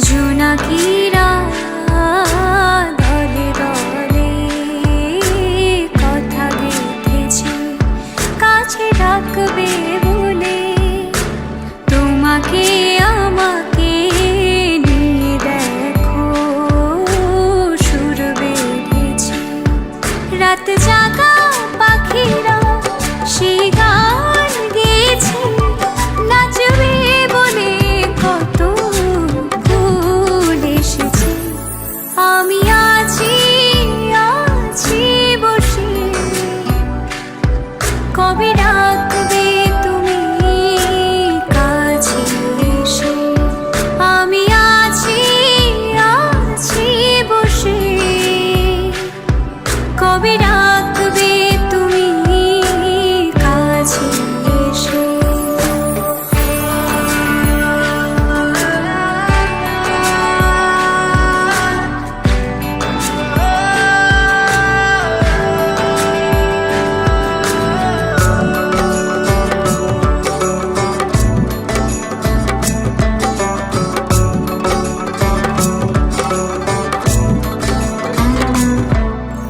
জোনাকিরা দলে দলে কথা গেঁথেছে কাছে ডাকবে বলে, তোমাকে আমাকে নিয়ে দেখো সুর বেঁধেছে। রাত জাগা পাখিরা সেই গান গেয়েছে, নাচবে বলে কত ফুল এসেছে। আমি আছি আছি বসে, কবে ডাকবে তুমি কাছে এসে। আমি আছি আছি বসে, কবে ডাকবে তুমি কাছে এসে।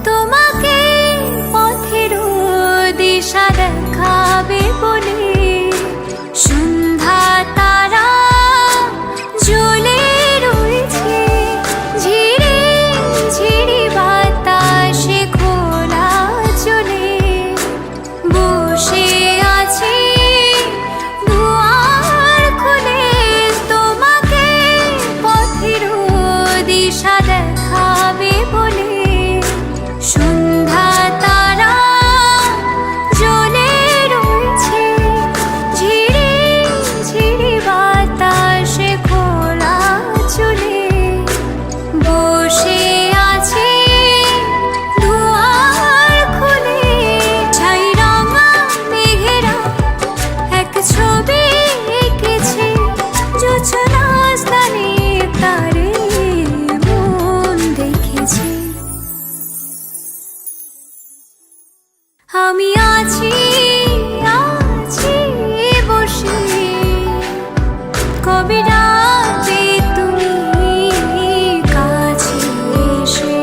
তোমাকে পথের দিশা দেখাবে বলে, সন্ধ্যা তারা জ্বলে রয়েছে। ঝিরে ঝিরি বাতাসে খোলা চলে বসে আছে দুয়ার খুলে। তোমাকে পথের দিশা দেখাবে বলে, সন্ধ্যা তারা জ্বলে রয়েছে। ঝিরে ঝিরি বাতাসে খোলা চলে বসে আছে দুয়ার খুলে। ছাই রঙা মেঘেরা এক ছবি এঁকেছে, জোছনা স্থানে তারে মন দেখেছে। আমি আছি আছি বসে, কবে ডাকবে তুমি কাছে এসে।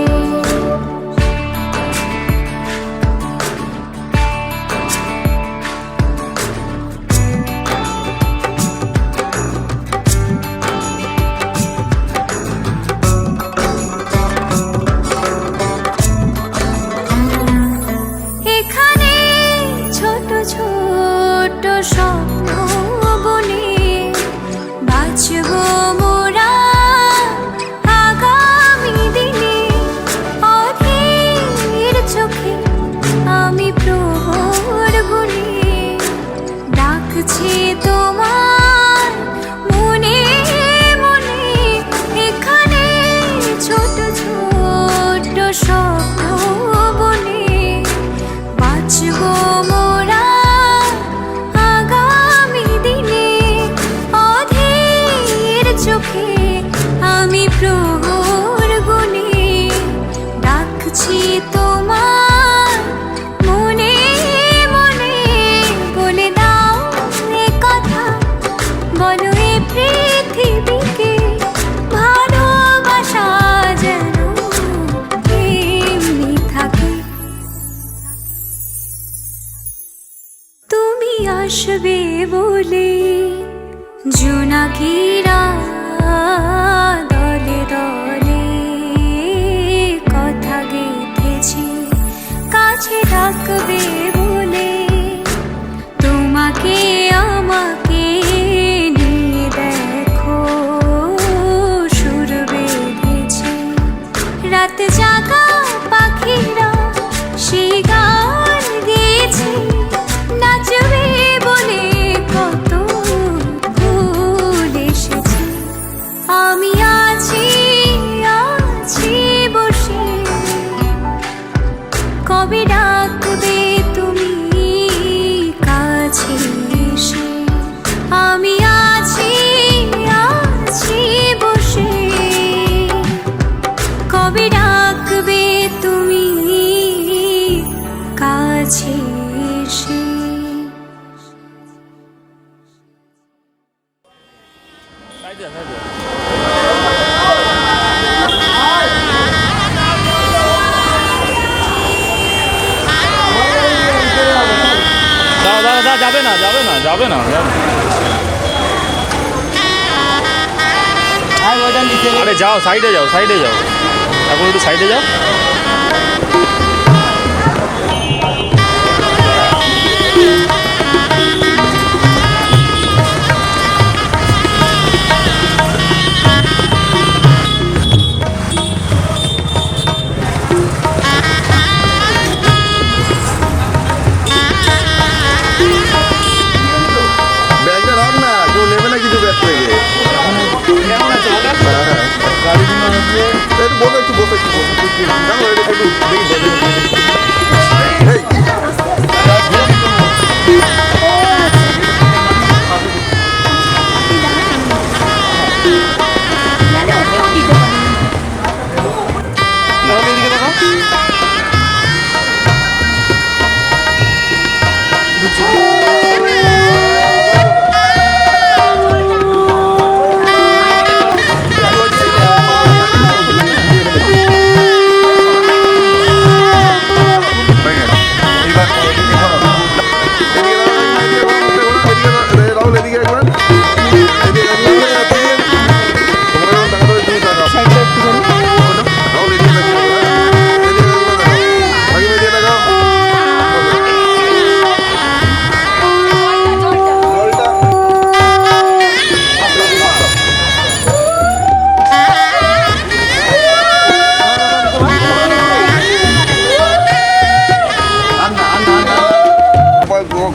এখানে ছোট ছোট স্বপ্ন বনে বাঁচব মোরা আগামী দিনে। অধীর চোখে আমি প্রহর গুনে ডাকছি তোমার মনে মনে। এখানে ছোট ছোট স্বপ্ন বনে বাঁচব মোরা আগামী দিনে। অধীর চোখে আমি প্রহর গুনে ডাকছি তোমার মনে মনে। বলে দাও এ কথা, বলো এ পৃথিবীকে, ভালোবাসা যেন এমনি থাকে। তুমি আসবে বলে জোনাকিরা দলে দলে কথা গেঁথেছে কাছে ডাকবে বলে, তোমাকে আমাকে নিয়ে দেখো সুর বেঁধেছে। রাত জাগা পাখিরা সেই গান গেয়েছে, নাচবে বলে কত ফুল এসেছে। যাবে না যাবে না যাবে না আরে যাও সাইডে যাও এখন একটু সাইডে যাও। ব্যাগটা রাখ না, কেউ নেবে না কিছু ব্যাগ থেকে। একটু বসে একটু বসে একটু বসে দেখো এটা একটু দেখি এই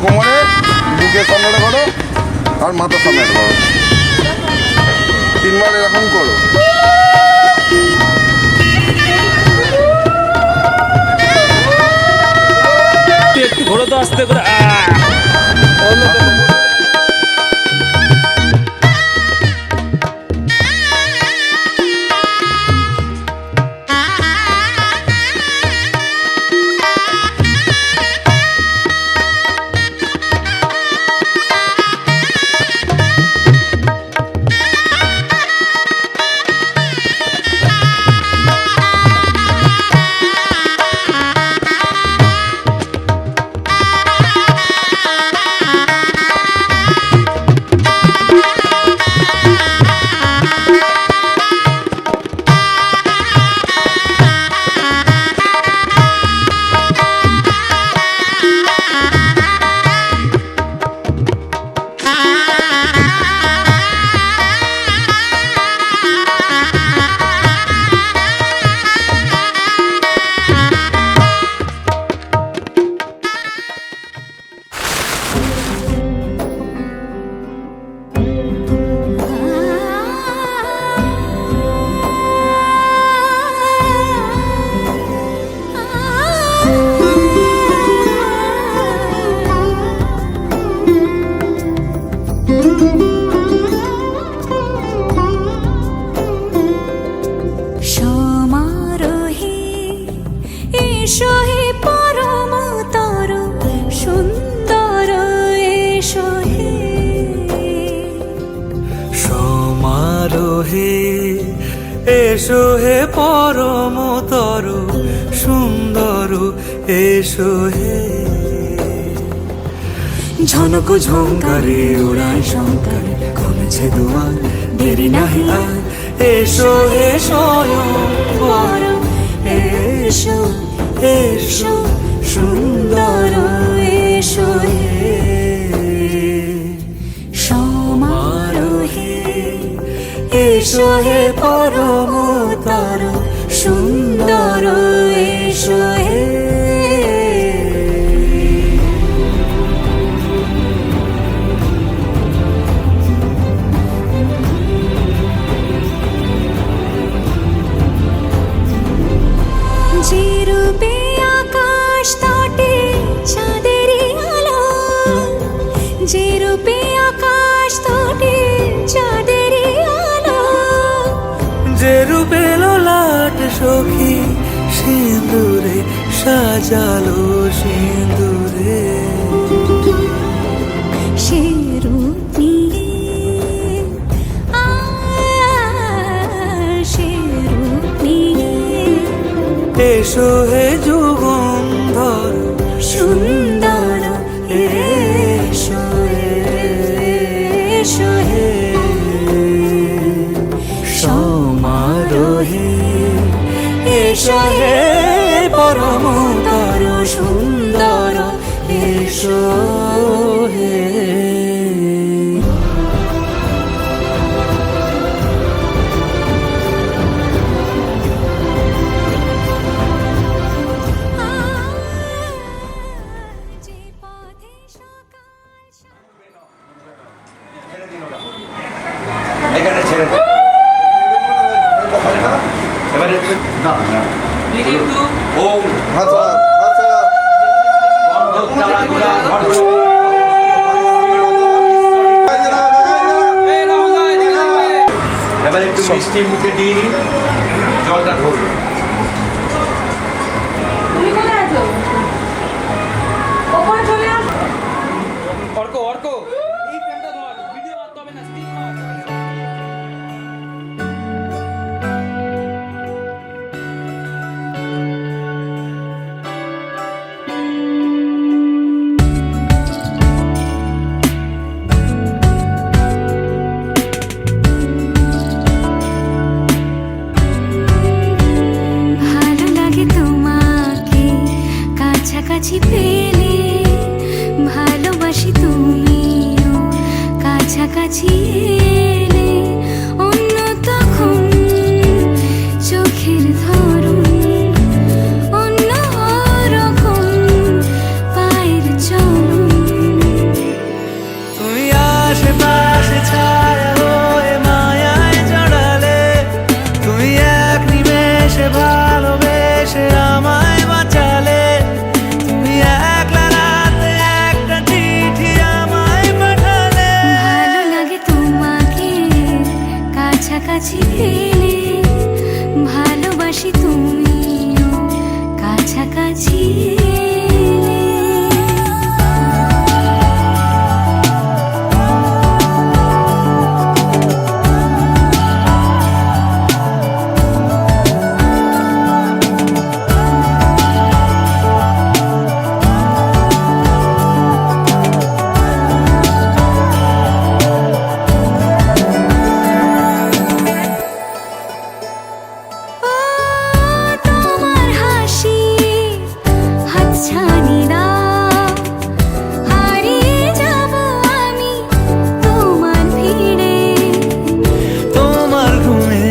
কোমরে বুকের সামনেটা করো আর মাথার সামনেটা করো, 3 বার এরকম করো। একটু ঘোরো তো আস্তে করে। সমারোহে এসো হে পরমতর সুন্দর এসো হে। সমারোহে এসো হে পরমতর সুন্দর এসো হে। ঝনক ঝঙ্কারে উড়ায় শঙ্কর কমেছে দুয়ার দেরি নাহি আর। এসো হে স্বয়ং বর এসো এসো সুন্দর এসো হে। সমারোহে এসো হে পরমতর সুন্দর এসো হে। যে রূপে আকাশ তটে চাঁদেরই আলো, যে রূপে আকাশ তটে চাঁদেরই আলো, যে রূপে লোলাট সখী সিঁদুরে সাজালো সিঁদুরে। সে রূপ নিয়ে সে রূপ নিয়ে এসো হে যুগন্ধর সুন্দর এসো হে এসো হে পরমতর সুন্দর এসো হে। যে পথে সকাল এখানে ছেড়ে দে। এবারে ওম আচ্ছা আচ্ছা তারাগুলা ঘট। এবারে একটু মিষ্টি মুখে দিয়ে নিন, জলটা ধরুন। তুমি কোথায় আছো? ওপরে চলে আস। অর্ক অর্ক এই ফ্রেমটা ধর, ভিডিও মারতে হবে না, স্টিক মার। ভালো লাগে তোমাকে কাছাকাছি পেলে, ভালোবাসি তুমিও কাছাকাছি এলে। অন্য তখন চোখের ধরন, অন্য রকম পায়ের চলন। তুমি আশেপাশে ছায়া হয়ে মায়ায় জড়ালে, তুমি এক নিমেষে ভালোবেসে আমায় বাঁচালে। তুমি একলা রাতে একটা চিঠি আমায় পাঠালে। ভালো লাগে তোমাকে কাছাকাছি পেলে, ভালোবাসি তুমিও কাছাকাছি এলে। ও তোমার হাসি হাতছানি দাও, হারিয়ে যাব আমি তোমার ভিড়ে। তোমার ঘুমে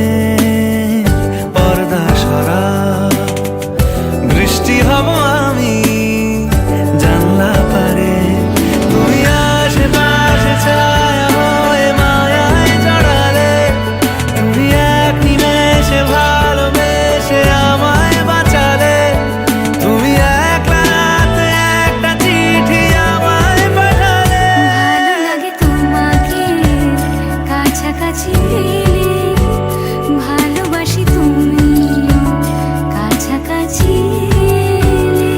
পর্দা সরা, বৃষ্টি হব আমি জানলা পারে। তুমি আশেপাশে ছায়া হয়ে মায়ায় জড়ালে, তুমি এক নিমেষে ভালোবেসে আমায় বাঁচালে। তুমি একলা রাতে একটা চিঠি আমায় পাঠালে। ভালো লাগে তোমাকে কাছাকাছি পেলে, ভালোবাসি তুমিও কাছাকাছি এলে।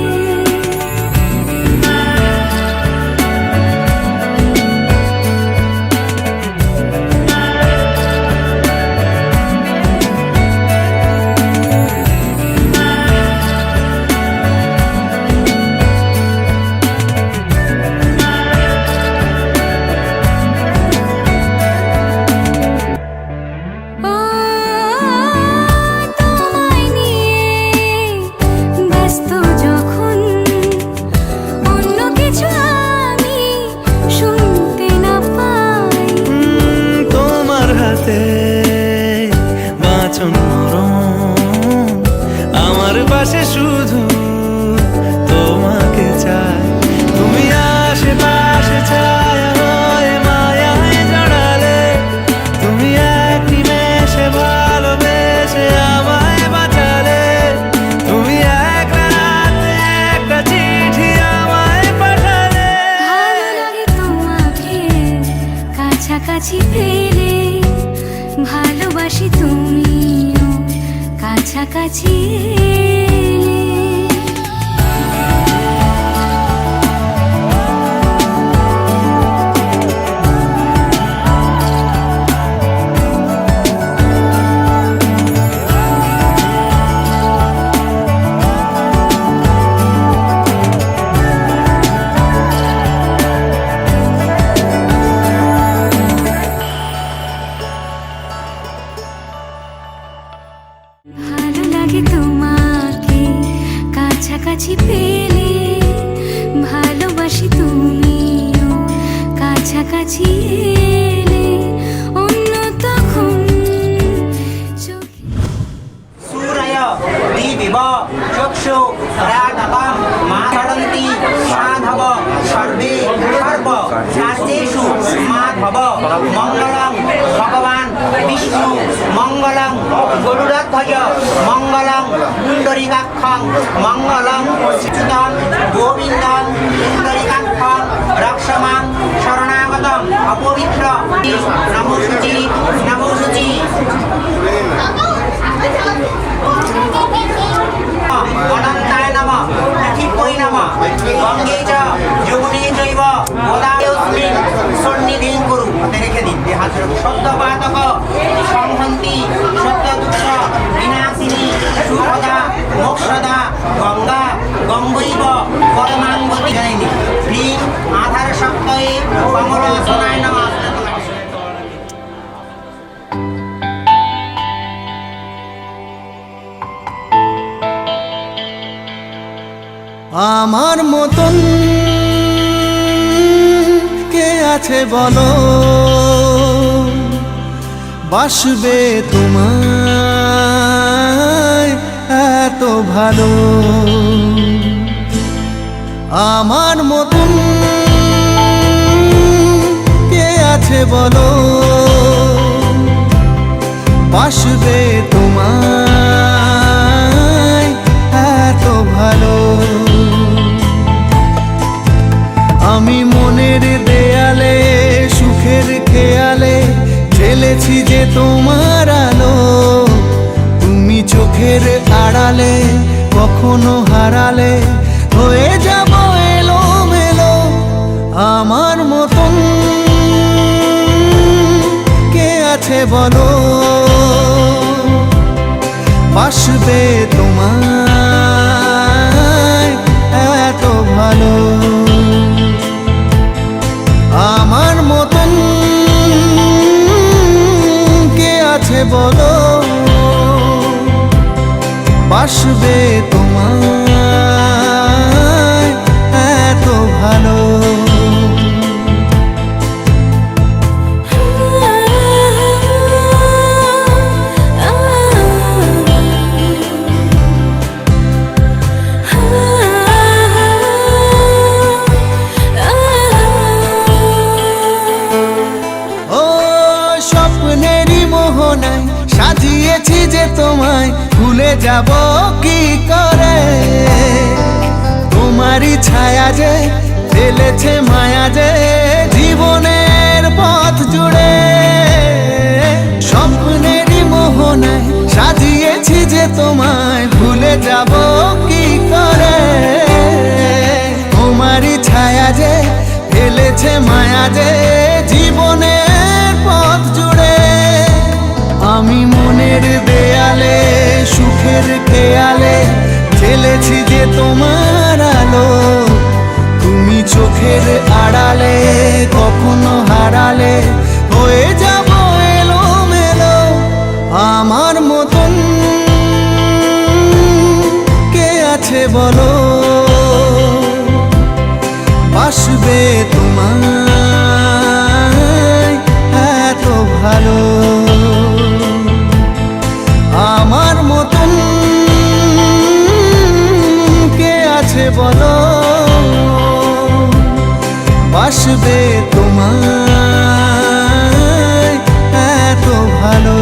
ও তোমায় নিয়ে ব্যস্ত যখন, অন্য কিছু আমি শুনতে না পাই। তোমার হাতে বাঁচন নরম, আমার পাশে শুধু তোমাকে চাই। তুমি আশেপাশে ছায়া হয়ে মায়ায় জড়ালে, তুমি এক নিমেষে ভালোবেসে আমায় বাঁচালে। তুমি একলা রাতে একটা চিঠি আমায় পাঠালে। ভালো লাগে তোমাকে কাছাকাছি পেলে, ভালোবাসি তুমিও কাছাকাছি এলে। লাগে তোমাকে কাছাকাছি পেলে, ভালোবাসি তুমিও কাছাকাছি এলে, অন্য তখন চোখে सूरय दिविव चक्षु रातपं मातरन्ति साधव सर्वे सर्व शास्त्रेषु माधव मङ्गलं भगवान् विष्णु मङ्गलं गरुडध्वज मङ्गलं पुण्डरीकाक्षं मङ्गलं च्युतं गोविन्दं पुण्डरीकाक्षं रक्षमां शरणागतं अपवित्र नमो शुचि नमो शुचि अनन्ताय नमः पृथिव्यै नमः गङ्गे च यमुने चैव गोदावरीस्मिन् सन्निधिं कुरु রেখে দিন সত্যপাতক সংহন্তি সত্যদুঃখ বিনাশিনী সুখদা মোক্ষদা গঙ্গা গঙ্গৈব পরমাঙ্গতি জননী হ্রিং আধার শক্তয়ে কমলাসনায় নমঃ। আমার মতন কে আছে বলো, বাসবে তোমায় এত ভালো। আমার মতন কে আছে বলো, বাসবে তোমায় এত ভালো। আমি মনের দেয়ালে সুখের খেয়ালে ঢেলেছি যে তোমার আলো, তুমি চোখের আড়ালে কখনো হারালে হয়ে যাব এলোমেলো। আমার মতন কে আছে বলো, বাসবে তোমায় এত ভালো। আমার মতন কে আছে বলো, বাসবে তোমায় এত ভালো। সাজিয়েছি যে তোমায় ভুলে যাব কি করে, তোমারই ছায়া যে ফেলেছে মায়া যে জীবনের পথ জুড়ে। স্বপ্নেরই মোহনায় সাজিয়েছি যে তোমায় ভুলে যাব কি করে, তোমারই ছায়া যে ফেলেছে মায়া যে জীবনের পথ জুড়ে। আমি মনের দেয়ালে সুখের খেয়ালে ঢেলেছি যে তোমার আলো, তুমি চোখের আড়ালে কখনো হারালে হয়ে যাব এলোমেলো। আমার মতন কে আছে বলো, বাসবে তোমায় এত ভালো। আমার মতন কে আছে বলো, বাসবে তোমায় এত ভালো।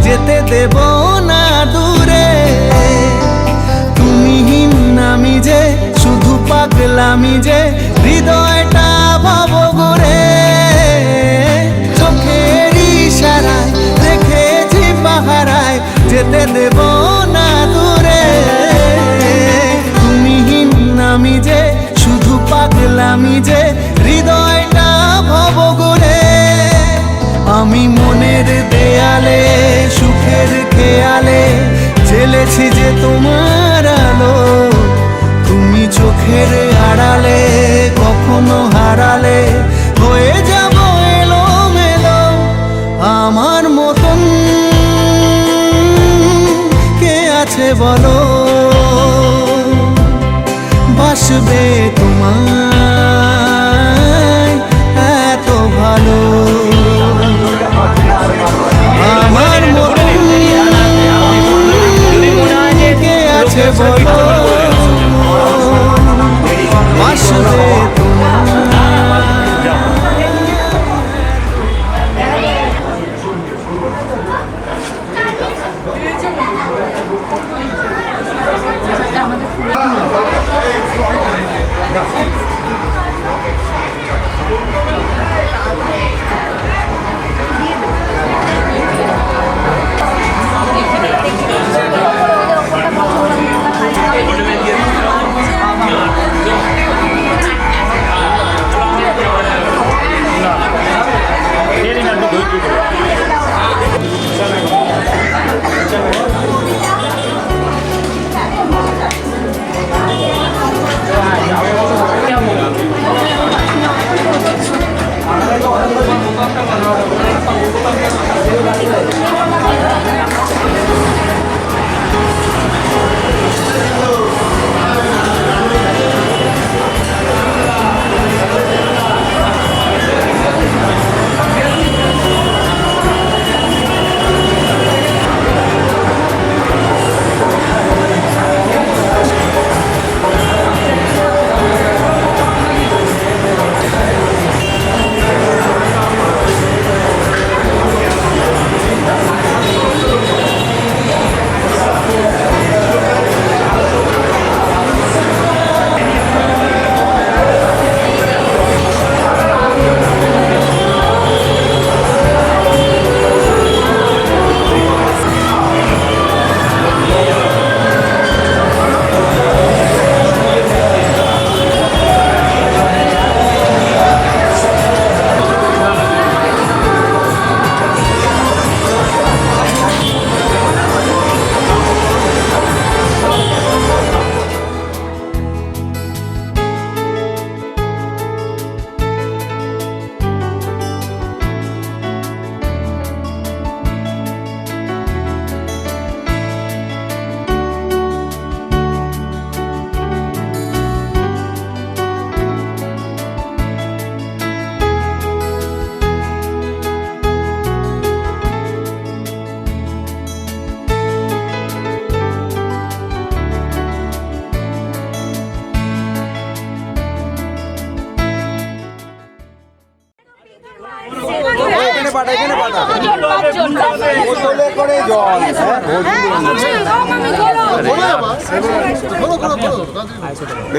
যেতে দেব না দূরে, তুমিহীন আমি যে শুধু পাগলামি যে হৃদয়টা ভাব ঘুরে। চোখের ইশারায় দেখেছি পাহারায় যেতে দেব না দূরে, তুমিহীন আমি যে শুধু পাগলামি যে হৃদয়টা আমি মনের দেয়ালে সুখের খেয়ালে জ্বেলেছি যে তোমার আলো, তুমি চোখের আড়ালে কখনো হারালে হয়ে যাব এলোমেলো। আমার মতন কে আছে বলো, বাসবে তোমায় এত ভালো। আমার মতন কে আছে বলো, বাসবে তোমায়।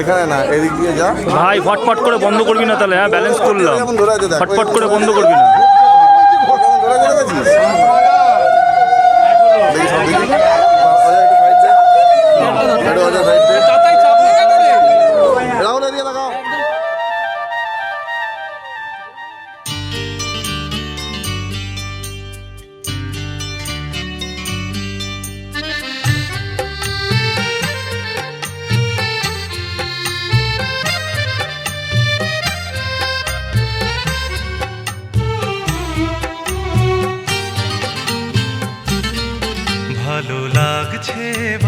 এখানে না, এদিক দিয়ে যা ভাই ফটফট করে বন্ধ করবি না তাহলে, হ্যাঁ ব্যালেন্স করলাম, কেমন ধরে আছে দেখ। ফটফট করে বন্ধ করবি না। কেমন ধরে চলে গেছিস? দেখি সব দেখি। একটু side দে। রাহুল এদিকে লাগাও।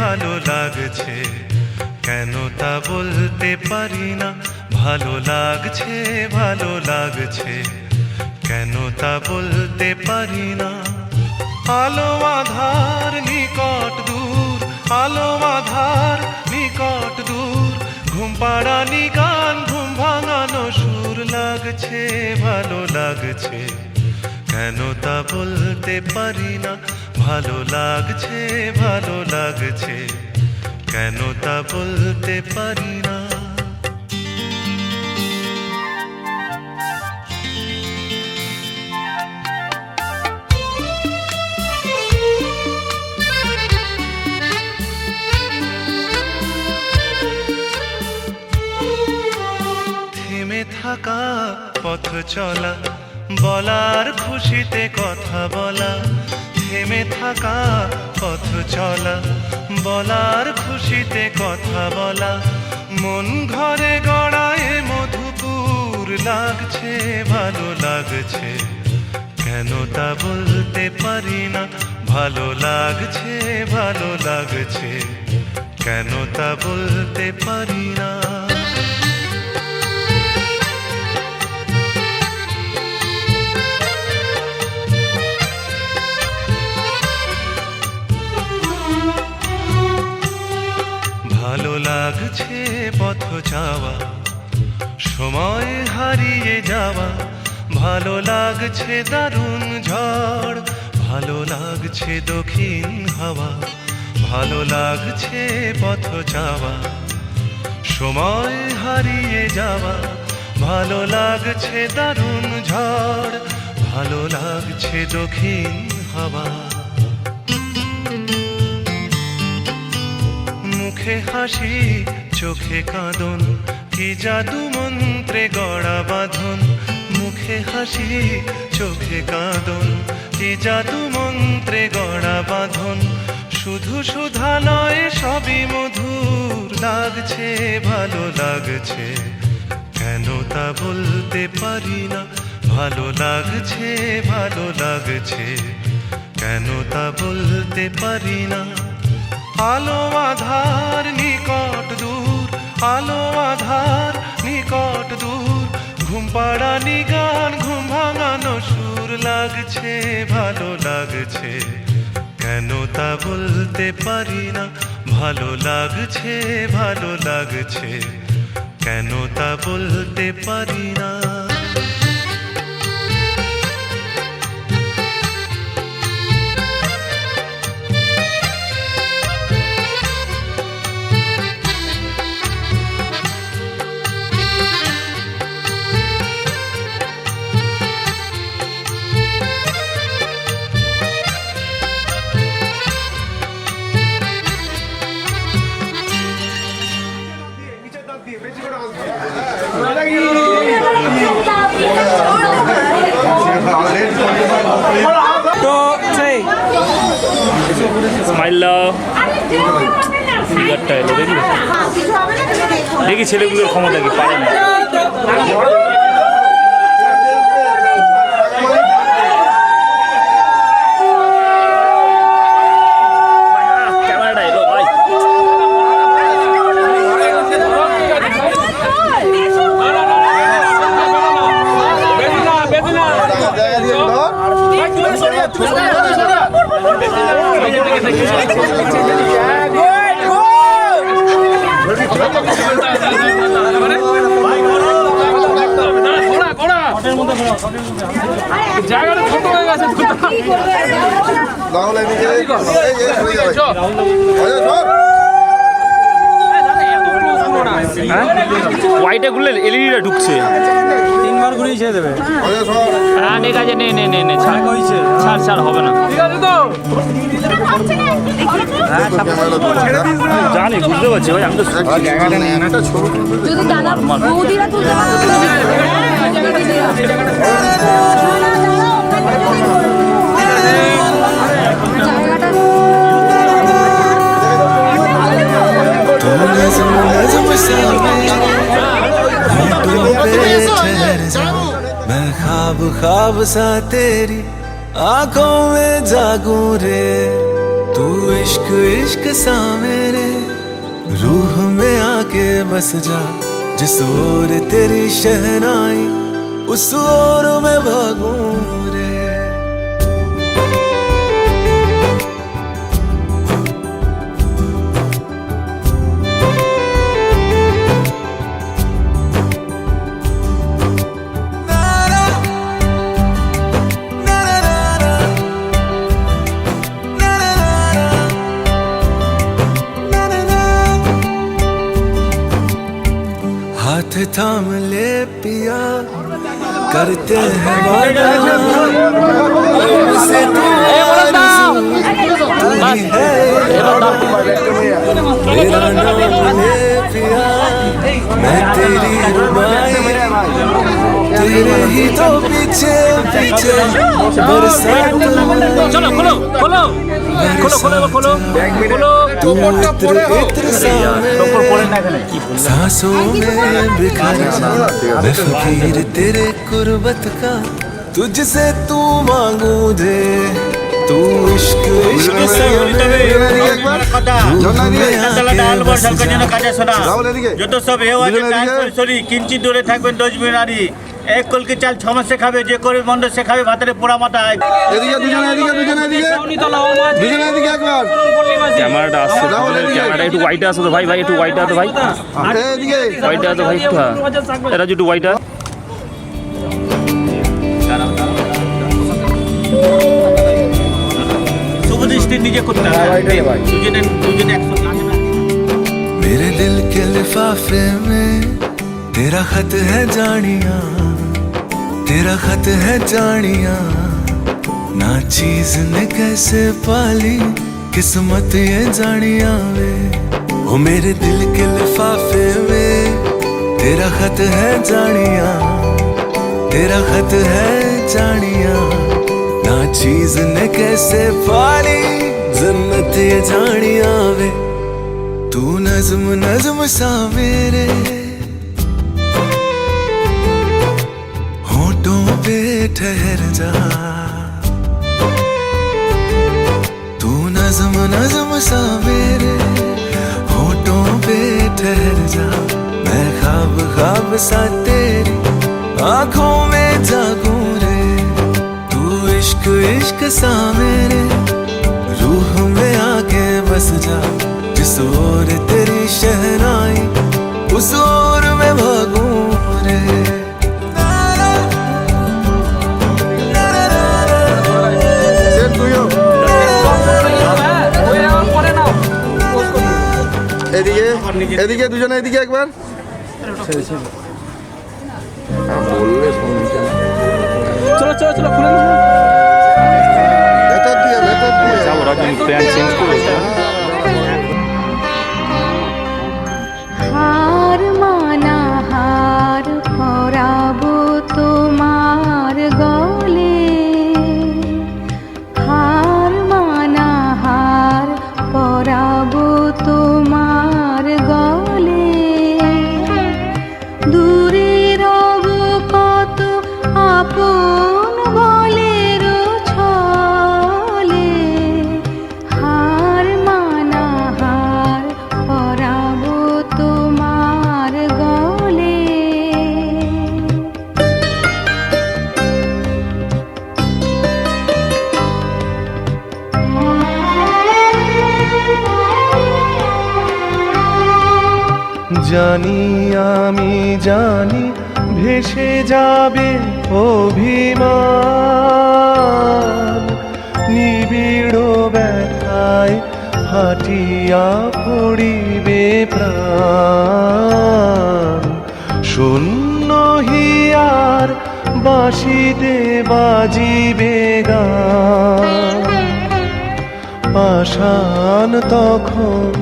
ভালো লাগছে কেন তা বলতে পারি না, ভালো লাগছে কেন তা বলতে পারি না। আলো আধার নিকট দূর, আলো আধার নিকট দূর, ঘুম পাড়ানি গান ঘুম ভাঙানো সুর লাগছে ভালো লাগছে কেন তা বলতে পারি না, ভালো লাগছে কেন তা বলতে পারি না। থেমে থাকা পথ চলা বলার খুশিতে কথা বলা, থেমে থাকা পথ চলা, বলার খুশিতে কথা বলা, মন ঘরে গড়ায় মধুপুর লাগছে, ভালো লাগছে, কেন তা বলতে পারি না, ভালো লাগছে, ভালো লাগছে, কেন তা বলতে পারি না। ভালো লাগছে পথ যাওয়া, সময় হারিয়ে যাওয়া, ভালো লাগছে দারুণ ঝড়, ভালো লাগছে দক্ষিণ হাওয়া, ভালো লাগছে পথ যাওয়া, সময় হারিয়ে যাওয়া, ভালো লাগছে দারুণ ঝড়, ভালো লাগছে দক্ষিণ হাওয়া। মুখে হাসি চোখে কাঁদন, কি জাদু মন্ত্রে গড়া বাঁধন, মুখে হাসি চোখে কাঁদন, কি জাদু মন্ত্রে গড়া বাঁধন, শুধু সুধা নয় সবই মধুর লাগছে, ভালো লাগছে, কেন তা বলতে পারি না, ভালো লাগছে, ভালো লাগছে, কেন তা বলতে পারি না। আলো আধার নিকট দূর, আলো আধার নিকট দূর, ঘুম পাড়ানি গান ঘুম ভাঙানো সুর লাগছে, ভালো লাগছে, কেন তা বলতে পারি না, ভালো লাগছে, ভালো লাগছে, কেন তা বলতে পারি না। তো সেই স্মাইল দাও, ফিগারটা এলো দেখি, দেখি ছেলেগুলোর ক্ষমতা কি পারে না। ক্যামেরাটা এলো ভাই, জায়গাটা ছোট হয়ে গেছে। ওয়াইটা গুলো এলইডিটা ঢুকছে, 3 বার ঘুরিয়ে ছেড়ে দেবে। হ্যাঁ ঠিক আছে, নে নে নে নে, ছাড় ছাড় ছাড়, হবে না, ঠিক আছে তো জানি, বুঝতে পারছি ভাই, আমি তো যদি দাদা বৌদিরা তুলতে मैं ख्वाब ख्वाब सा तेरी आंखों में जागूं रे, तू इश्क इश्क सा मेरे रूह में आके बस जा, जिस ओर तेरी शहनाई उस ओर में भागूं रे। हाथ थाम ले पिया, करते हैं वादा, हमसे तू ही है, मेरा नाम ले पिया, मैं तेरी रुबाई, तेरे ही तो पीछे पीछे बरसात চলো খোলো খোলো খোলো খোলো খোলো খোলো तू इत्र इत्र सा सांसों में बिखर जा मैं फकीर तेरे कुर्बत का तुझसे तू मांगू दे तू इश्क इश्क सा রাহুল এদিকে যত সব হেও আছে সরি কিঞ্চিত দূরে থাকবেন 10 মিনারি এক কলকি চাল 6 মাস শেখাবে যে করে মন্দ শেখাবে ভাতের পোড়া মাথা এদিকে দুজনে এদিকে দুজনে এদিকে একবার ক্যামেরাটা আসছে ক্যামেরাটা একটু হোয়াইট আসো তো ভাই ভাই একটু হোয়াইট আসো ভাই এদিকে হোয়াইট আসো ভাই এটা একটু হোয়াইট আস শুভ দৃষ্টি নিজে করতে হবে দুজনে দুজনে একসাথে मेरे दिल के लिफाफे में तेरा खत है जानिया तेरा खत है जानिया ना चीज ने कैसे पाली किस्मत ये जानिया वे ओ मेरे दिल के लिफाफे में तेरा खत है जानिया तेरा खत है जानिया ना चीज ने कैसे पाली जन्नत ये जानिया वे तू नज्म नज्म सा मेरे होठों पे ठहर जा तू नज्म नज्म सा मेरे होठों पे ठहर जा मैं ख्वाब ख्वाब सा तेरी आंखों में जागूं रे तू इश्क इश्क सा मेरे रूह में आके बस जा जिस ओर तेरी शहनाई उस ओर मैं भागूं रे এদিকে এদিকে দুজনে এদিকে একবার বললে শুনছে না চলো চলো চলো খুলে ভেতর দিয়ে ওরা কিন্তু প্যান্ট চেঞ্জ করে হার মানা হার পরাবো তোমার গলে হার মানা হার পরাবো তোমার গলে দূরে রব কত আপন বলের ছলে হার মানা হার পরাবো তোমার গলে জানি আমি জানি ভেসে যাবে অভিমান নিবিড় ব্যথায় হাটিয়া পড়িবে প্রাণ শূন্য হিয়ার বাঁশিতে বাজিবে গান পাষাণ তখন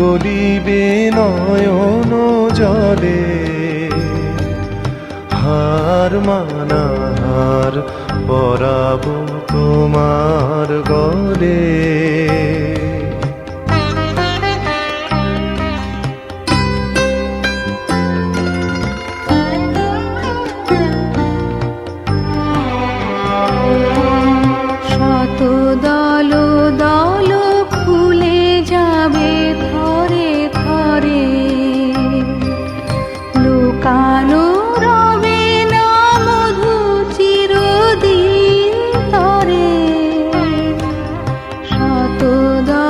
গলিবে নয়ন জলে হার মানা হার পরাবো তোমার গলে শত দল দল খুলে যাবে থরে থরে লুকানো রবে না মধু চিরদিন তরে শত দল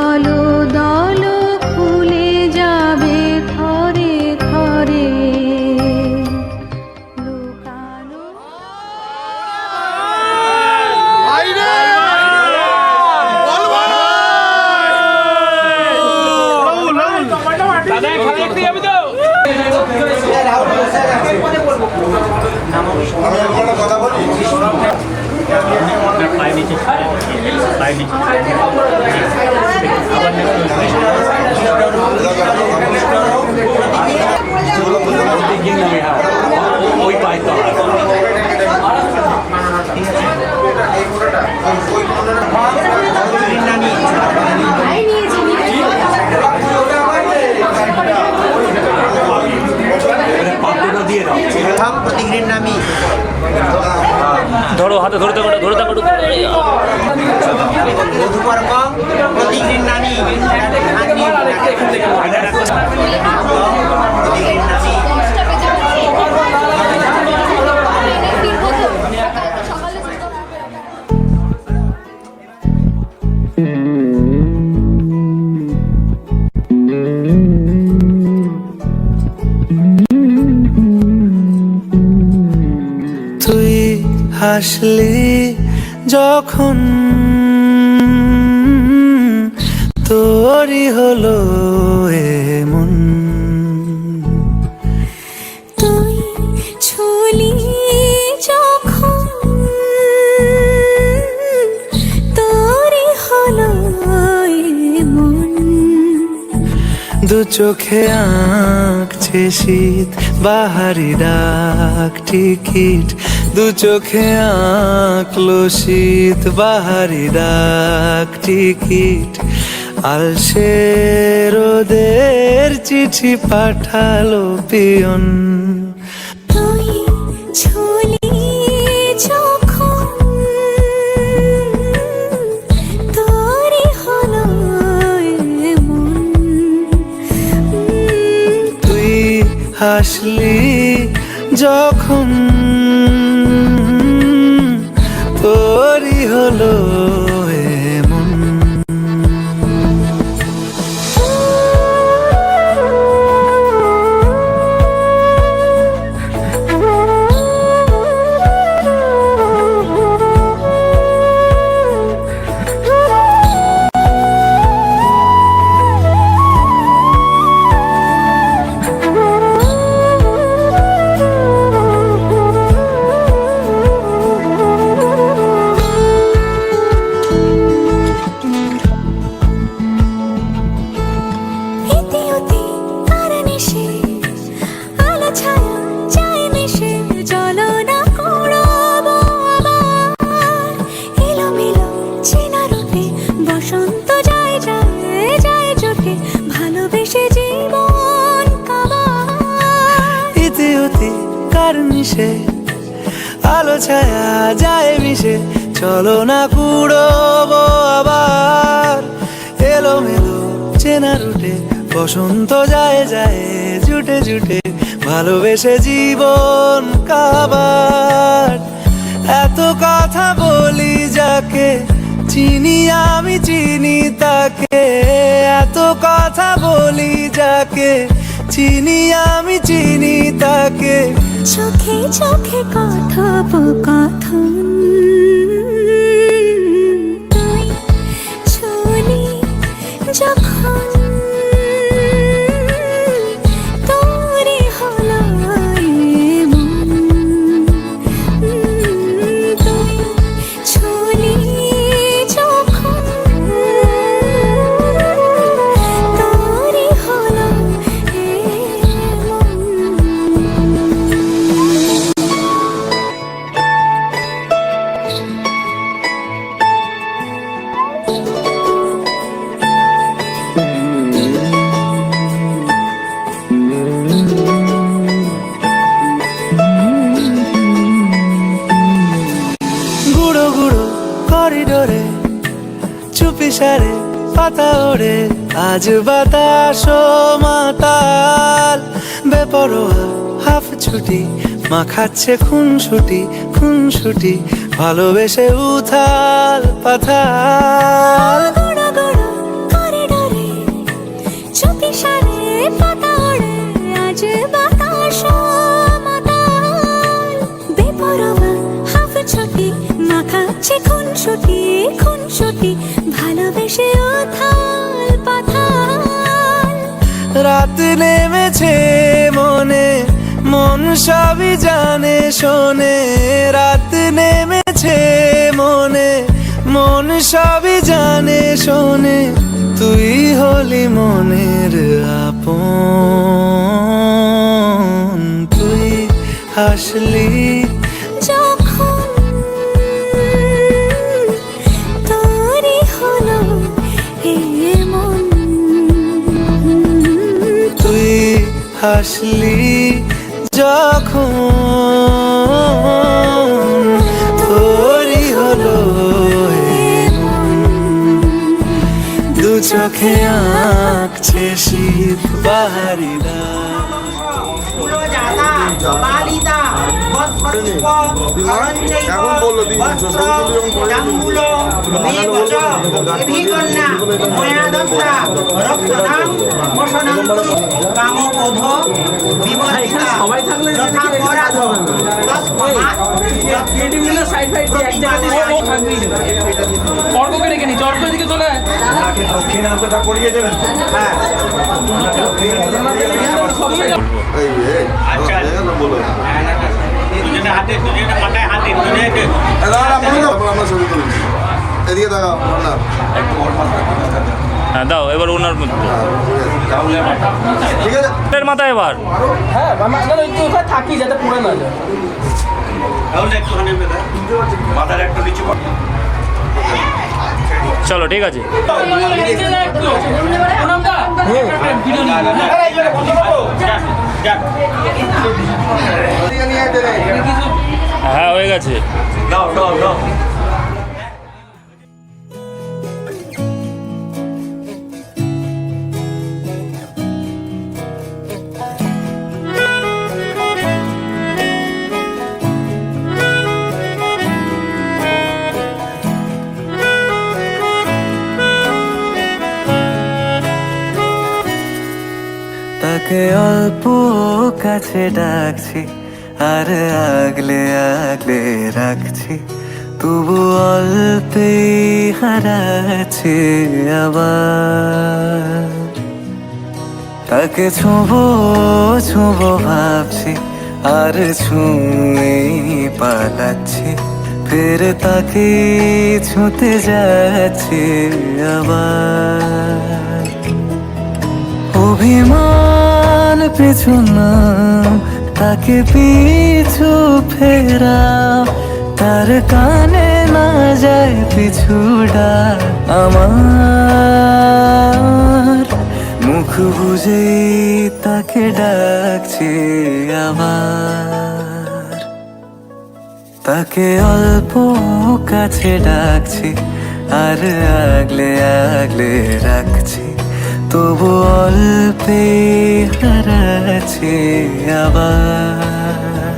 ধরো হাতে ধরে থাকো ধরে থাকো মধুপর্ক প্রতিগৃহ্ণামি তুই হাসলি যখন তোরই হলো এমন, তুই ছুলি যখন তোরই হলো এমন, দু চোখে আঁকছে শীত বাহারি ডাক টিকিট, দু চোখে আঁকলো শীত বাহারি ডাক টিকিট, আলসে রোদের চিঠি পাঠালো পিয়ন। তুই ছুলি যখন তোরই হলো এমন, তুই হাসলি যখন তোরই হলো এমন। আলো ছায়া যায় মিশে চলো না কুড়োবো আবার, এলোমেলো চেনা রুটে বসন্ত যায় যায় জুটে জুটে ভালোবেসে জীবন কাবার। এত কথা বলি যাকে চিনি আমি চিনি তাকে, এত কথা বলি যাকে চিনি আমি চিনি তাকে, চোখে চোখে কথোপকথন, তুই ছুলি যখন তোরই হলো এমন, তুই ছুলি যখন তোরই হলো এমন। গুঁড়ো গুঁড়ো করিডোরে চুপি সারে পাতা ওড়ে, আজ বাতাস মাতাল বেপরোয়া হাফ ছুটি মাখাচ্ছে খুনসুটি খুনসুটি ভালোবেসে উথাল পাথাল। গুঁড়ো গুঁড়ো করিডোরে চুপি সারে পাতা ওড়ে, আজ বাতাস মাতাল বেপরোয়া হাফ ছুটি মাখাচ্ছে খুনসুটি খুনসুটি ভালোবেসে উথাল পাথাল। রাত নেমেছে মনে মন সবই জানে শোনে, রাত নেমেছে মনে মন সবই জানে শোনে, তুই হলি মনের আপন। তুই হাসলি যখন তোরই হলো এমন, তুই হাসলি যখন চোখে আঁকছে শীত বাহারি রাত। ফুলজাতা বালিতা বৎসপুষ্প করঞ্জৈব এখন বললো দিন, বস্ত্র সরস্বতী যখন পড়ে জাম্বুল মেঘজ দেবীকন্যা ময়াদত্তা রক্তদাম মোষণান্তু কামপোধ বিবর্তিতা যথা পরাধ তস্মাৎ সাইড সাইড দিয়ে এক জায়গায় থাকবি অর্ককে রেখে নিচ্ছি অর্ক দিকে চলে আয়। দক্ষিণান্তটা করিয়ে দেবেন। এই আচ্ছা। বলো দুজনে হাতে দুজনে মাথায় হাতে দুজনে আমরা ছবি তুলছি, এদিকে দেখাও না। হ্যাঁ দাও এবার ওনার মধ্যে ঠিক আছে এর মাথায় এবার হ্যাঁ না একটু ওখানে থাকি যাতে পড়ে না যায়। তাহলে একটুখানি মাথার একটা নিচে চলো ঠিক আছে হ্যাঁ হয়ে গেছে দাও দাও দাও। তাকে অল্প কাছে ডাকছি আর আগলে আগলে রাখছি, তবু অল্পে হারাচ্ছে আবার। তাকে ছোঁবো ছোঁবো ভাবছি আর ছুঁয়ে পালাচ্ছি, ফের তাকে ছুঁতে যাচ্ছে আবার। অভিমান পিছু না তাকে পিছু ফেরা, তার কানে না যায় পিছুডা আমার। মুখ বুঝে তাকে ডাকছে আবার। তাকে অল্প কাছে ডাকছি আর আগলে আগলে রাখছি, তবু অল্পে হারাচ্ছে আবার।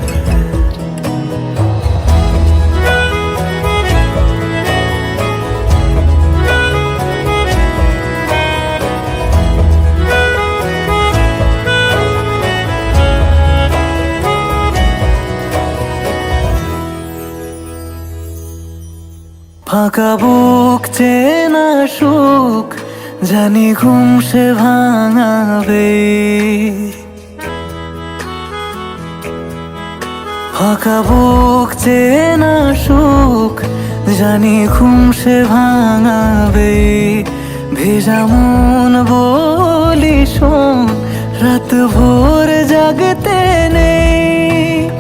ফাঁকা বুক চেনা সুখ জানি ঘুম সে ভাঙাবে, ফাঁকা বুক চেনা সুখ জানি ঘুম সে ভাঙাবে। ভেজা মন বলি শোন রাত ভোর জাগতে নেই,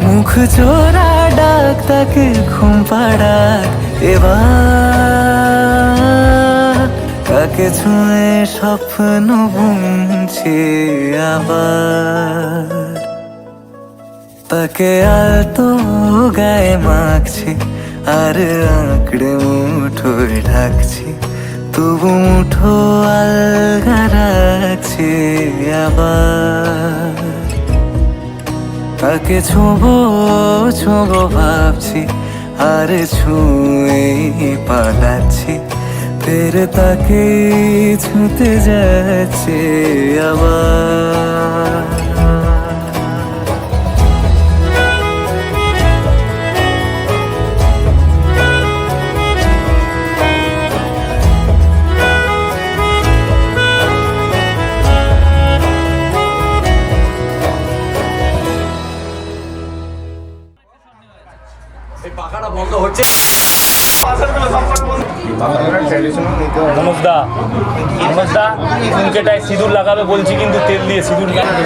মুখ চোরা ডাক তাকে ঘুম পাড়াক এবার। তাকে ছুঁয়ে স্বপ্ন বুনছি আবার। তাকে আলতো গায়ে মাখছি আর আঁকড়ে মুঠোয় ঢাকছি, তবু মুঠো আলগা রাখছি আবার। তাকে ছোঁবো ছোঁবো ভাবছি আর ছুঁয়ে পালাচ্ছি, ফের তাকে ছুঁতে যাচ্ছে আবার। এই পাখাটা বন্ধ হচ্ছে। মনোজদা মনোজদা মুখেটায় সিঁদুর লাগাবে বলছি, কিন্তু তেল দিয়ে সিঁদুর লাগাবে।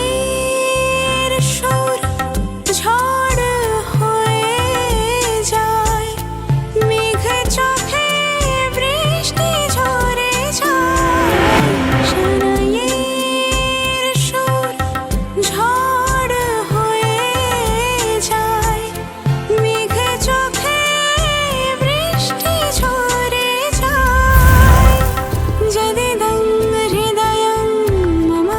শানাইয়ের সুর ঝড় হয়ে যায়, মেঘ চোখে বৃষ্টি ঝরে যায়। শানাইয়ের সুর ঝড় হয়ে যায়, মেঘ চোখে বৃষ্টি ঝরে যায়। যদিদং হৃদয়ং মম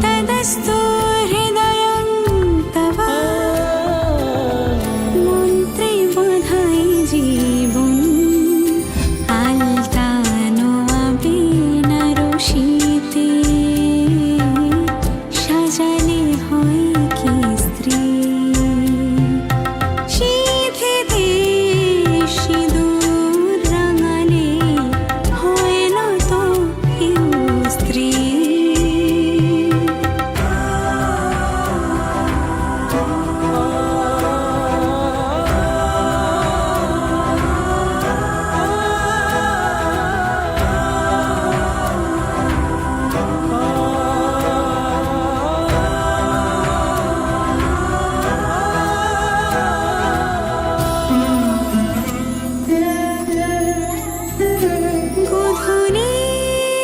তদস্তু হৃদয়ং তব, মন্ত্রে বোধাই জীবন আলতানো আবিনার শীতে, সাজালে হয় কি স্ত্রী শীতেতে সিঁদুর রাঙালে হয় না তো কেউ স্ত্রী।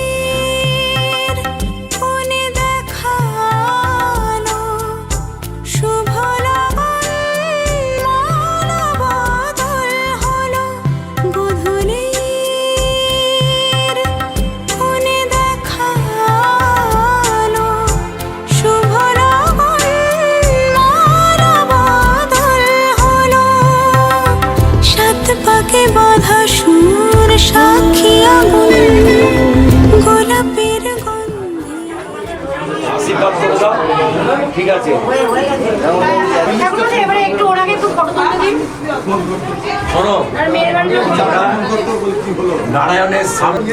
গধূলির কোণে দেখানো শুভ লগন মানবদল হলো। গধূলির কোণে দেখানো শুভ লগন মানবদল হলো। সাত পাকে বাঁধা সুর সাক্ষী আগুন, গোলাপের গন্ধে আশীর্বাদ করে দাও ঠিক আছে এবারে একটু ওনাকে একটু ফটো তুলতে দিন। শোনো আর মেয়ের বাড়িতে নারায়ণের সামনে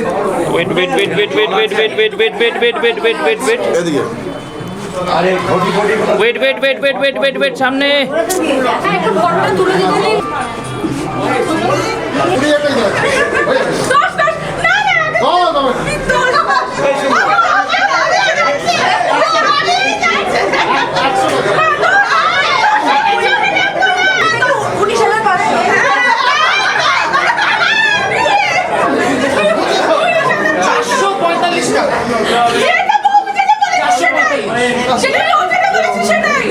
এদিকে আরে ঘটি ঘটি সামনে হ্যাঁ, একটু ফটোটা তুলে দিতে দিন। সেটাই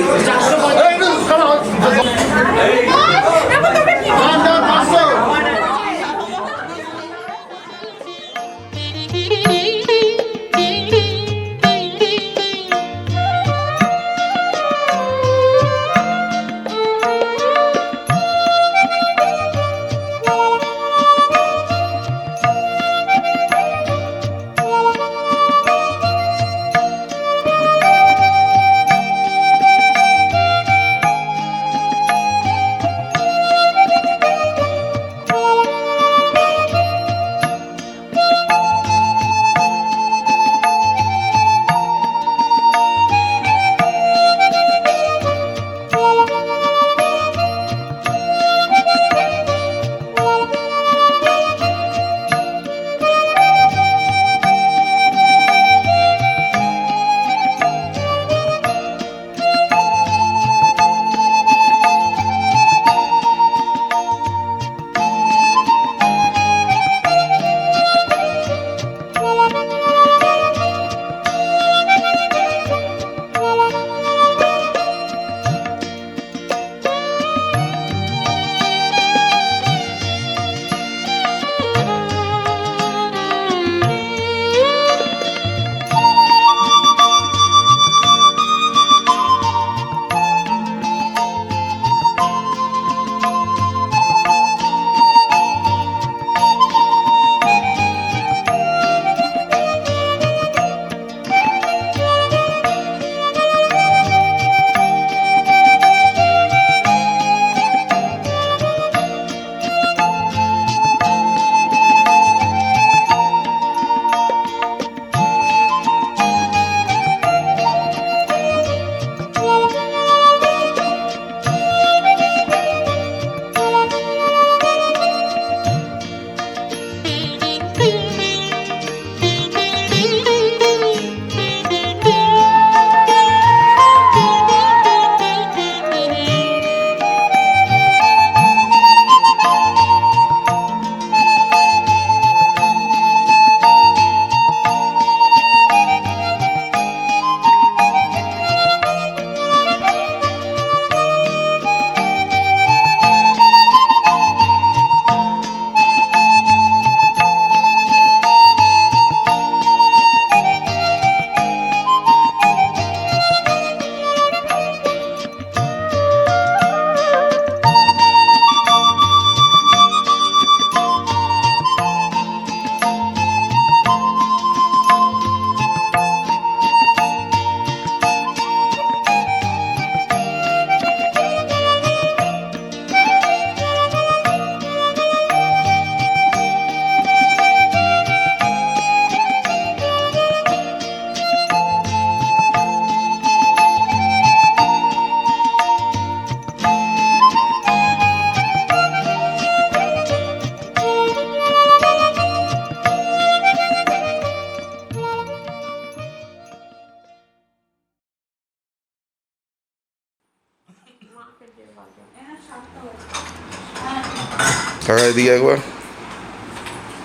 কাকা এদিকে একবার।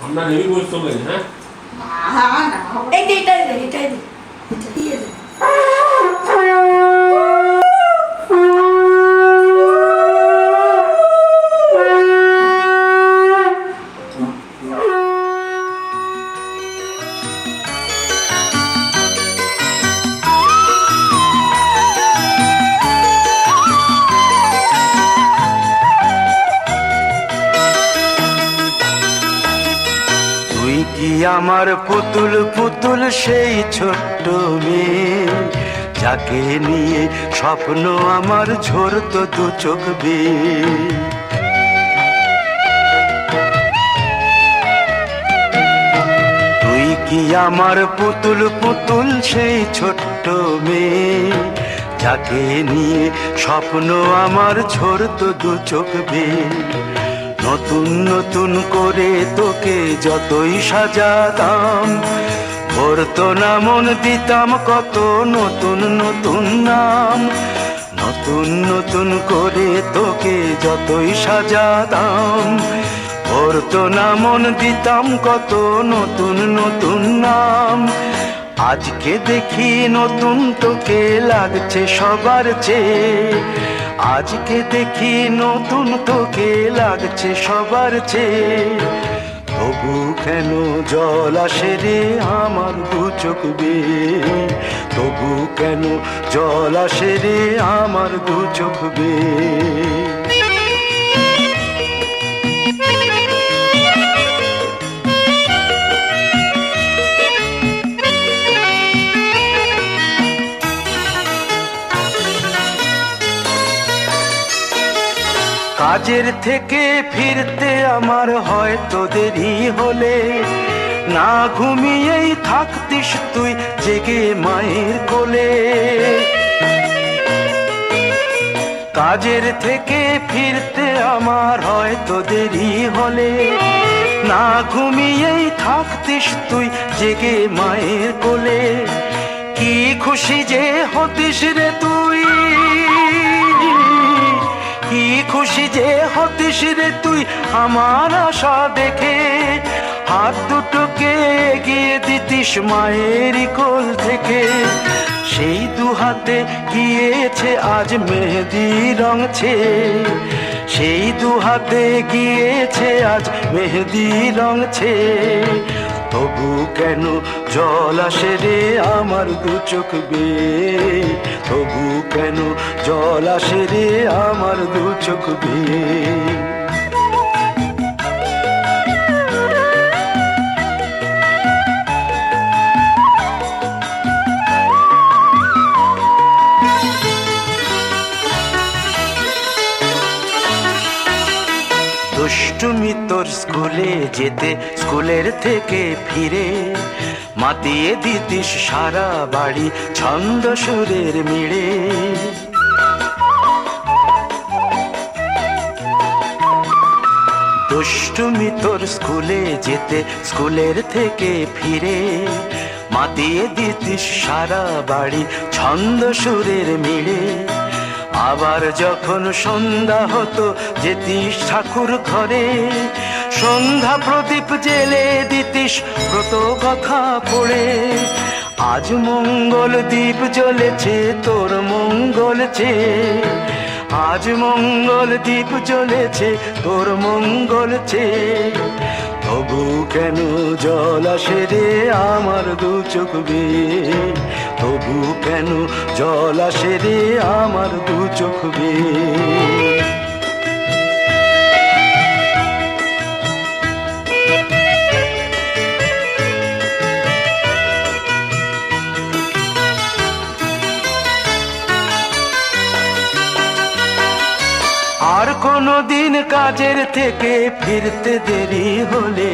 আমরা নেই বলতে হবে হ্যাঁ এইটাই তুই কি আমার পুতুল পুতুল সেই ছোট্ট মেয়ে, যাকে নিয়ে স্বপ্ন আমার ঝরতো দু চোখ বেয়ে। তুই কি আমার পুতুল পুতুল সেই ছোট্ট মেয়ে, যাকে নিয়ে স্বপ্ন আমার ঝরতো দু চোখ বেয়ে। নতুন নতুন করে তোকে যতই সাজাতাম, ভরতো না মন দিতাম কত নতুন নতুন নাম। নতুন নতুন করে তোকে যতই সাজাতাম, ভরতো না মন দিতাম কত নতুন নতুন নাম। আজকে দেখি নতুন তোকে লাগছে সবার চেয়ে, আজকে দেখি নতুন তোকে লাগছে সবার চেয়ে। তবু কেন জল আসে রে আমার দু চোখ বেয়ে, তবু কেন জল আসে রে আমার দু চোখ বেয়ে। কাজের থেকে ফিরতে আমার হয়তো দেরি হলে, না ঘুমিয়েই থাকতিস তুই জেগে মায়ের কোলে। কাজের থেকে ফিরতে আমার হয়তো দেরি হলে, না ঘুমিয়েই থাকতিস তুই জেগে মায়ের কোলে। কি খুশি যে হতিস রে তুই, কি খুশি যে হতিস রে তুই আমার আশা দেখে। হাত দুটোকে এগিয়ে দিতিস মায়ের কোল থেকে, সেই দু হাতে গিয়েছে আজ মেহেদি রং ছেয়ে। সেই দু হাতে গিয়েছে আজ মেহেদি রং ছেয়ে। তবু কেন জল আসে রে আমার দু চোখ বেয়ে, তবু কেন জল আসে রে আমার দু চোখ বেয়ে। দুষ্টুমি তোর স্কুলে যেতে, স্কুলের থেকে ফিরে মাতিয়ে দিতিস সারা বাড়ি ছন্দ সুরের মিড়ে। দুষ্টুমি তোর স্কুলে যেতে, স্কুলের থেকে ফিরে মাতিয়ে দিতিস সারা বাড়ি ছন্দ সুরের মিড়ে। আবার যখন সন্ধ্যা হতো যেতিস ঠাকুর ঘরে, সন্ধ্যা প্রদীপ জেলে দিতিস ব্রত কথা পড়ে। আজ মঙ্গল দ্বীপ জ্বলেছে তোর মঙ্গল চেয়ে, আজ মঙ্গল দ্বীপ জ্বলেছে তোর মঙ্গল চেয়ে। তবু কেন জল আসে রে আমার দু চোখ বেয়ে, তবু কেন জল আসে রে আমার দু চোখ বেয়ে। আর কোনো দিন কাজের থেকে ফিরতে দেরি হলে,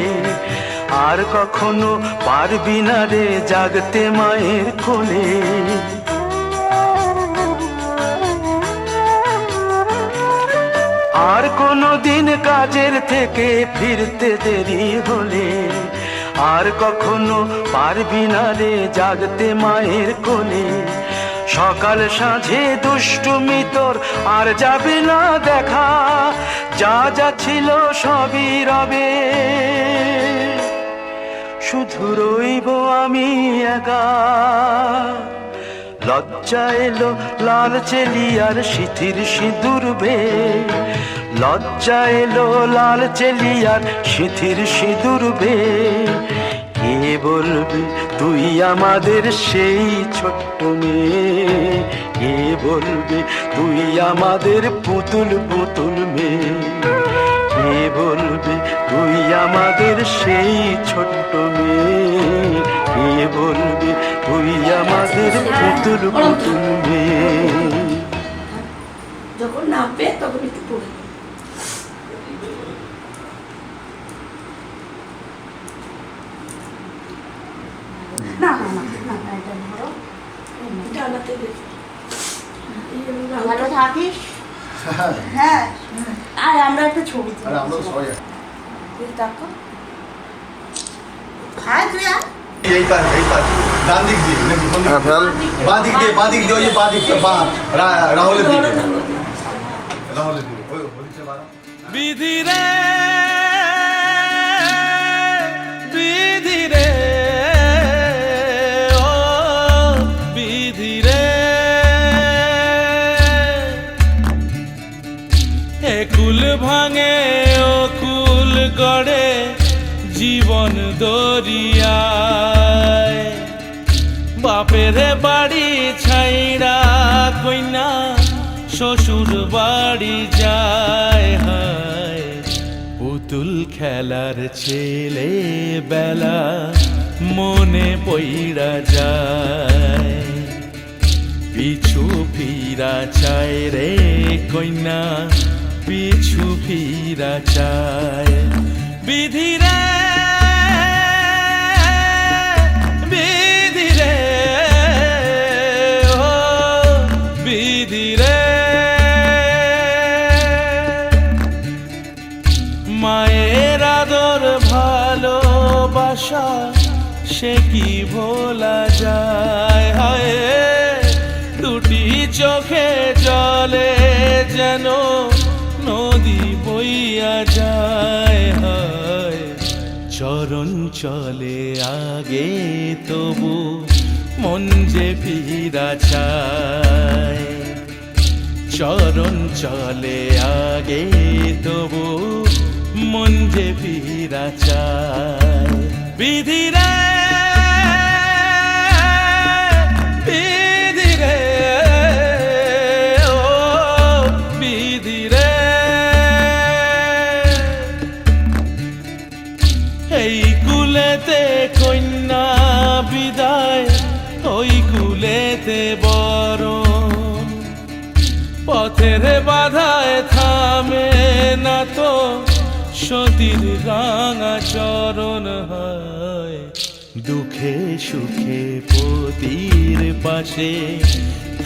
আর কখনো পারবি না রে জাগতে মায়ের কোলে। আর কোনো দিন কাজের থেকে ফিরতে দেরি হলে, আর কখনো পারবি না রে জাগতে মায়ের কোলে। সকাল সাঁঝে দুষ্টুমি তোর আর যাবে না দেখা, যা যা ছিল সবই রবে, শুধু রইব আমি একা। লজ্জা এলো লাল চেলিয়ার সিথির সিঁদুর বে, লজ্জা এলো লাল চেলিয়ার সিথির সিঁদুর বে। কে বলবে তুই আমাদের সেই ছোট্ট মেয়ে, কে বলবে তুই আমাদের পুতুল পুতুল মেয়ে, কে বলবে তুই আমাদের সেই ছোট্ট মেয়ে, কে বলবে তুই আমাদের পুতুল পুতুল মেয়ে। যখন নামবে তখন একটু পড়ে না না না না না, এটা ধরো, ডানাতে বেশি ভালো থাকিস। হ্যাঁ আর আমরা একটা ছবি তুলি। আরে আমরা তো সবাই আছি। তুই তাকো। হ্যাঁ তুই আর এই পাশ ডান দিক দিয়ে নাকি কোন দিক? হ্যাঁ ফেল। বাঁ দিক দিয়ে ওই যে বাঁ দিকটা রাহুলের দিকে, রাহুলের দিকে ওই হচ্ছে বাঁ। বিধি রে বিধি রে ও বিধি রে, একুল ভাঙে ও কুল গড়ে জীবন দরিয়ায়। বাপের বাড়ি ছাইড়া কইনা শ্বশুর বাড়ি যায়, হায় পুতুল খেলার ছেলে বেলা মনে পইড়া যায়। পিছু ফিরা চায় রে কইনা, পিছু ফিরা চায়। বিধি রে বিধি রে ও বিধি রে, মায়ের আদর ভালোবাসা সে কি ভোলা যায়, হায় দুটি চোখে জলে যেন নদী বইয়া যায়, হায় চরণ চলে আগে তবু মন যে ফিরা চায়। চরণ চলে আগে তবু মন যে ফিরা চায়। বিধি রে বিধি রে ও বিধি রে, এই কুলেতে কন্যা বিদায়, ওই কুলেতে বরণ। পথের বাধায় থামে না তো সতীর রাঙা চরণ, হয় দুঃখে সুখে পতির পাশে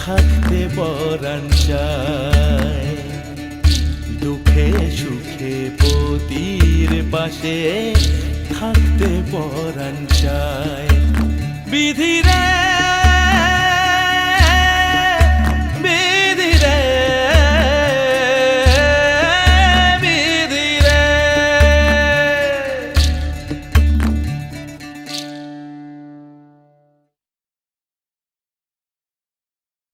থাকতে পরাণ চায়। দুঃখে সুখে পতির পাশে থাকতে পরাণ চায়। বিধি রে